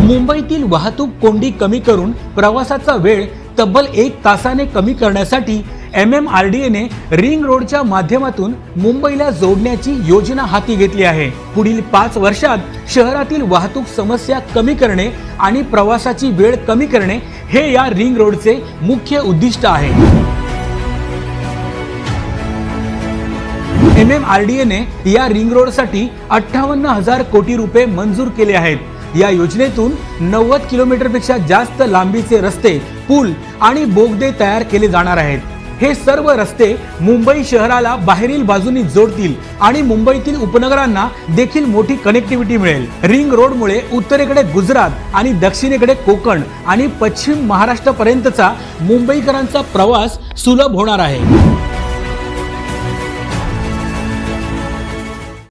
मुंबईतील वाहतूक कोंडी कमी करून प्रवासाचा वेळ तब्बल 1 तासाने कमी करण्यासाठी MMRDA ने रिंग रोडच्या माध्यमातून मुंबईला जोडण्याची योजना हाती घेतली आहे। पुढील 5 वर्षात शहरातील वाहतूक समस्या कमी करणे आणि प्रवासाची वेळ कमी करणे हे या रिंग रोडचे मुख्य उद्दिष्ट आहे। MMRDA ने या रिंग रोडसाठी 58,000 कोटी रुपये मंजूर केले आहेत। या योजनेतून 90 किलोमीटरपेक्षा जास्त लांबीचे रस्ते, पूल आणि बोगदे तयार केले जाणार आहेत। हे सर्व रस्ते मुंबई शहराला बाहेरील बाजूनी जोडतील आणि मुंबईतील उपनगरांना देखील मोठी कनेक्टिव्हिटी मिळेल। रिंग रोडमुळे उत्तरेकडे गुजरात आणि दक्षिणेकडे कोकण आणि पश्चिम महाराष्ट्रापर्यंतचा मुंबईकरांचा प्रवास सुलभ होणार आहे।